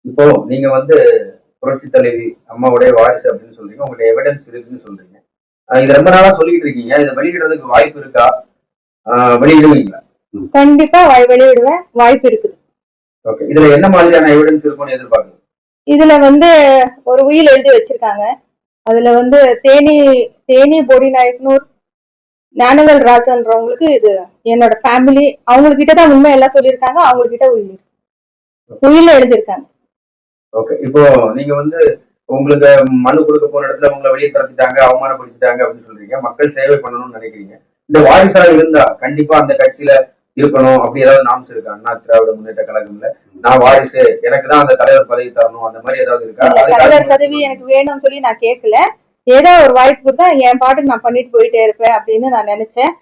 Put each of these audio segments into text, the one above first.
இப்போ நீங்க புரட்சி தலைவி அம்மாவுடைய வாரிசு அப்படின்னு சொல்றீங்க. உங்கள்ட்ட எவிடன்ஸ் இருக்குன்னு சொல்றீங்க. இது ரொம்ப நாளா சொல்லிட்டு இருக்கீங்க. இதை வெளியிடுறதுக்கு வாய்ப்பு இருக்கா? வெளியிடுவீங்களா? கண்டிப்பா வெளியிடுவேன். வாய்ப்பு இருக்குது. ஓகே. இதுல என்ன மாதிரியான எவிடன்ஸ் இருக்கும்னு எதிர்பார்க்கணும்? இதுல ஒரு உயில் எழுதி வச்சிருக்காங்க. அதுல தேனி தேனி பொடி நாயக்கனூர் ஞானவேல் ராஜன்றவங்களுக்கு இது என்னோட ஃபேமிலி, அவங்க கிட்டதான் உண்மை எல்லாம் சொல்லியிருக்காங்க. அவங்க கிட்ட உயில எழுதியிருக்காங்க. ஓகே. இப்போ நீங்க உங்களுக்கு மனு கொடுக்க போன இடத்துல உங்களை வெளியே திறந்துட்டாங்க, அவமானப்படுத்திட்டாங்க அப்படின்னு சொல்றீங்க. மக்கள் சேவை பண்ணணும்னு நினைக்கிறீங்க. இந்த வாரிசா இருந்தா கண்டிப்பா அந்த கட்சியில இருக்கணும் அப்படி ஏதாவது நாம்ஸ் இருக்கா? அண்ணா திராவிட முன்னேற்ற கழகம்ல நான் வாரிசு, எனக்கு தான் அந்த தலைவர் பதவி தரணும், அந்த மாதிரி ஏதாவது இருக்கா? தலைவர் பதவி எனக்கு வேணும்னு சொல்லி நான் கேட்கல. ஏதோ ஒரு வாய்ப்பு தான் என் பாட்டுக்கு நான் பண்ணிட்டு போயிட்டே இருப்பேன் அப்படின்னு நான் நினைச்சேன்.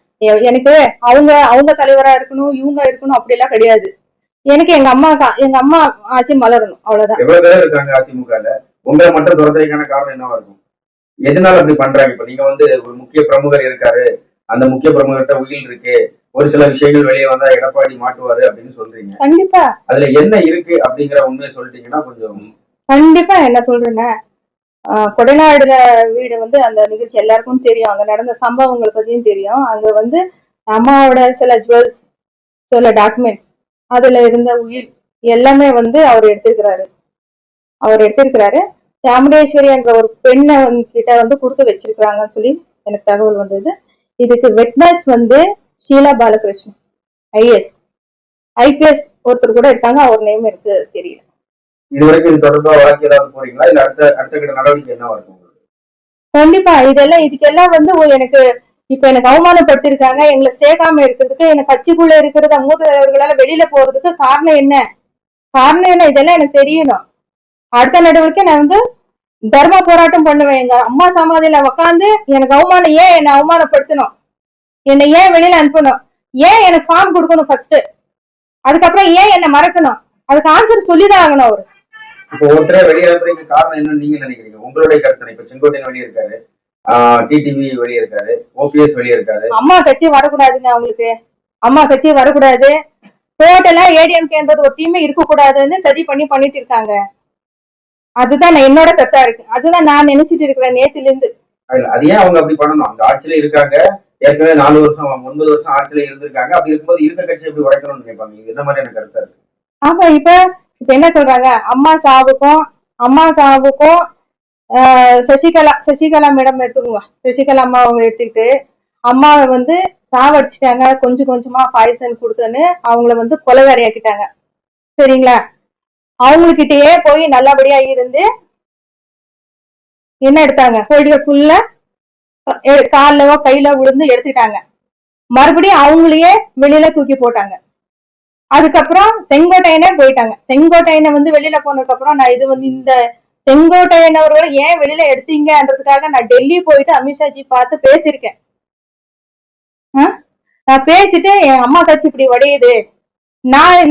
எனக்கு அவங்க அவங்க தலைவரா இருக்கணும், இவங்க இருக்கணும் அப்படி எல்லாம் கிடையாது. எனக்கு எங்க அம்மா ஆட்சி மலரணும், அவ்வளவுதான். எவ்வளவு பேர் இருக்காங்க அதிமுகல? உங்களை மட்டும் துரத்துறதுக்கான காரணம் என்னவா இருக்கும்? எதனால அப்படி பண்றாங்க? இப்ப நீங்க ஒரு முக்கிய பிரமுகர் இருக்காரு, அந்த முக்கிய பிரமுகர்கிட்ட உயில் இருக்கு, ஒரு சில விஷயங்கள் வெளியே வந்தா எடப்பாடி மாட்டுவாரு அப்படின்னு சொல்றீங்க. கண்டிப்பா அதுல என்ன இருக்கு அப்படிங்கிற உண்மையை சொல்லிட்டீங்கன்னா கொஞ்சம். கண்டிப்பா என்ன சொல்றேன்னா, கொடைநாடுல வீடு அந்த நிகழ்ச்சி எல்லாருக்கும் தெரியும். அங்க நடந்த சம்பவங்களை பத்தியும் தெரியும். அங்க அம்மாவோட சில ஜுவல்ஸ், சில டாக்குமெண்ட்ஸ், அதுல இருந்த உயிர் எல்லாமே அவர் எடுத்திருக்கிறாரு. சாமுண்டேஸ்வரி என்ற ஒரு பெண்ணை கிட்ட கொடுத்து வச்சிருக்கிறாங்கன்னு சொல்லி எனக்கு தகவல் வந்தது. இதுக்கு விட்னஸ் ஷீலா பாலகிருஷ்ணன் ஐபிஎஸ் ஒருத்தர் கூட இருக்காங்க. அவர் நேம் எனக்கு தெரியல. இதுவரைக்கும் இது தொடர்பா வழக்கு ஏதாவது போறீங்களா? இல்ல அடுத்த கட்ட நடவடிக்கை என்ன இருக்கும்? கண்டிப்பா இதுக்கெல்லாம் எனக்கு இப்ப எனக்கு அவமானப்படுத்திருக்காங்க. எங்களை சேர்க்காம இருக்கிறதுக்கு, எனக்கு கட்சிக்குள்ள இருக்கிறத மூத்த தலைவர்களால வெளியில போறதுக்கு காரணம் என்ன இதெல்லாம் எனக்கு தெரியணும். அடுத்த நடவடிக்கை நான் தர்ம போராட்டம் பண்ணுவேன். எங்க அம்மா சமாதியில உக்காந்து எனக்கு அவமானம், ஏன் என்னை அவமானப்படுத்தணும், என்னை ஏன் வெளியில அனுப்பணும், ஏன் எனக்கு ஃபார்ம் கொடுக்கணும் ஃபர்ஸ்ட், அதுக்கப்புறம் ஏன் என்னை மறக்கணும், அதுக்கு ஆன்சர் சொல்லிதான் ஆகணும் அவரு. இப்போ ஒருத்தரே வெளியே அனுப்புறதுக்கு காரணம் என்னன்னு நீங்க நினைக்கிறீங்க? உங்களுடைய கருத்து. இப்ப செங்கோட்டையன் வெளியே இருக்காரு, டிடிவி வெளியே இருக்காரு, ஓபிஎஸ் வெளியே இருக்காரு. அம்மா கட்சி வரக்கூடாதுங்க. அவங்களுக்கு அம்மா கட்சி வரக்கூடாது, டோட்டலா ஏடிஎம்கேன்றது ஒரு டீமே இருக்கக்கூடாதுன்னு சதி பண்ணிட்டு இருக்காங்க. அதுதான் என்னோட கருத்தா இருக்கு. அதுதான் நான் நினைச்சிட்டு இருக்கிறேன் நேத்துல இருந்து. அது ஏன் அவங்க அப்படி பண்ணணும்? அந்த ஆட்சியில இருக்காங்க, ஏற்கனவே 4 வருஷம் 9 வருஷம் ஆட்சியில இருந்திருக்காங்க. அப்படி இருக்கும்போது இருக்க கட்சி எப்படி உடைக்கணும்னு நினைப்பாங்க? இது என்ன மாதிரியான கருத்தா இருக்கு? ஆமா, இப்ப என்ன சொல்றாங்க, அம்மா சாவுக்கும் சசிகலா மேடம் எடுத்துக்கோங்க. சசிகலா அம்மாவை எடுத்துக்கிட்டு அம்மாவை சாவடிச்சிட்டாங்க, கொஞ்சம் கொஞ்சமா பாய்சன் கொடுத்துன்னு அவங்கள கொலைகாரியாக்கிட்டாங்க. சரிங்களா? அவங்ககிட்டயே போய் நல்லபடியா இருந்து என்ன எடுத்தாங்க, கோழிகள் ஃபுல்லா கால்லவோ கையில விழுந்து எடுத்துட்டாங்க. மறுபடியும் அவங்களையே வெளியில தூக்கி போட்டாங்க. அதுக்கப்புறம் செங்கோட்டையனே போயிட்டாங்க. செங்கோட்டையனை வெளியில போனதுக்கு அப்புறம் நான் இந்த செங்கோட்டையன் அவர்களை ஏன் வெளியில எடுத்தீங்கன்றதுக்காக நான் டெல்லி போயிட்டு அமித்ஷாஜி பார்த்து பேசியிருக்கேன். நான் பேசிட்டு என் அம்மா கட்சி இப்படி உடையுது,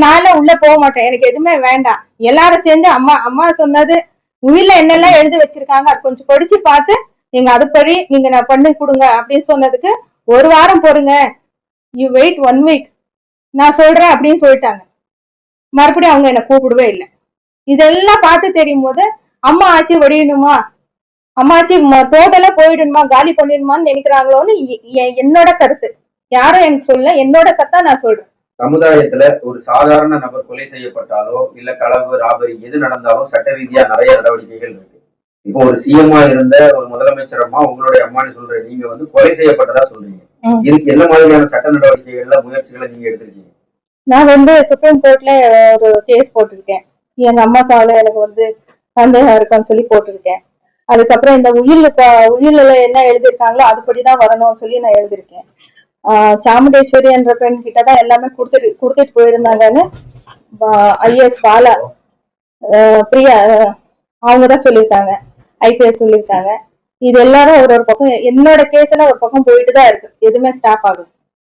நான் உள்ள போக மாட்டேன், எனக்கு எதுவுமே வேண்டாம், எல்லாரும் சேர்ந்து அம்மா சொன்னது உயிர்ல என்னெல்லாம் எழுதி வச்சிருக்காங்க அது கொஞ்சம் படிச்சு பார்த்து நீங்க அதுபடி நீங்க நான் பண்ணி கொடுங்க அப்படின்னு சொன்னதுக்கு, 1 வாரம் போடுங்க, யூ வெயிட் 1 வீக், நான் சொல்றேன் அப்படின்னு சொல்லிட்டாங்க. மறுபடியும் அவங்க என்ன கூப்பிடவே இல்லை. இதெல்லாம் பார்த்து தெரியும் போது அம்மா ஆட்சி வடியணுமா, அம்மா ஆட்சி டோட்டலா போயிடணுமா, காலி பண்ணிடணுமான்னு நினைக்கிறாங்களோன்னு என்னோட கருத்து. யாரும் எனக்கு சொல்ல, என்னோட கருத்தா நான் சொல்றேன். சமுதாயத்துல ஒரு சாதாரண நபர் கொலை செய்யப்பட்டாலோ இல்ல களவு ராபரி எது நடந்தாலும் சட்ட ரீதியா நிறைய நடவடிக்கைகள் இருக்கு. இப்போ ஒரு சிஎம்மா இருந்த ஒரு முதலமைச்சர் அம்மா, உங்களுடைய அம்மான்னு சொல்ற நீங்க கொலை செய்யப்பட்டதா சொல்றீங்க. இதுக்கு என்ன மாதிரியான சட்ட நடவடிக்கைகள்ல முயற்சிகளை நீங்க எடுத்திருக்கீங்க? நான் சுப்ரீம் கோர்ட்ல ஒரு கேஸ் போட்டிருக்கேன். எங்க அம்மா சாவுல எனக்கு சந்தேகம் இருக்கான்னு சொல்லி போட்டிருக்கேன். அதுக்கப்புறம் இந்த உயிரில என்ன எழுதியிருக்காங்களோ அதுபடிதான் வரணும்னு சொல்லி நான் எழுதியிருக்கேன். சாமுண்டேஸ்வரி என்ற பெண் கிட்டதான் எல்லாமே கொடுத்துட்டு போயிருந்தாங்கன்னு ஐஎஸ் பாலா பிரியா அவங்கதான் சொல்லியிருக்காங்க, ஐபிஎஸ் சொல்லியிருக்காங்க. இது எல்லாரும் ஒரு பக்கம், என்னோட கேஸ் எல்லாம் ஒரு பக்கம் போயிட்டுதான் இருக்கு, எதுவுமே ஸ்டாப் ஆகும்.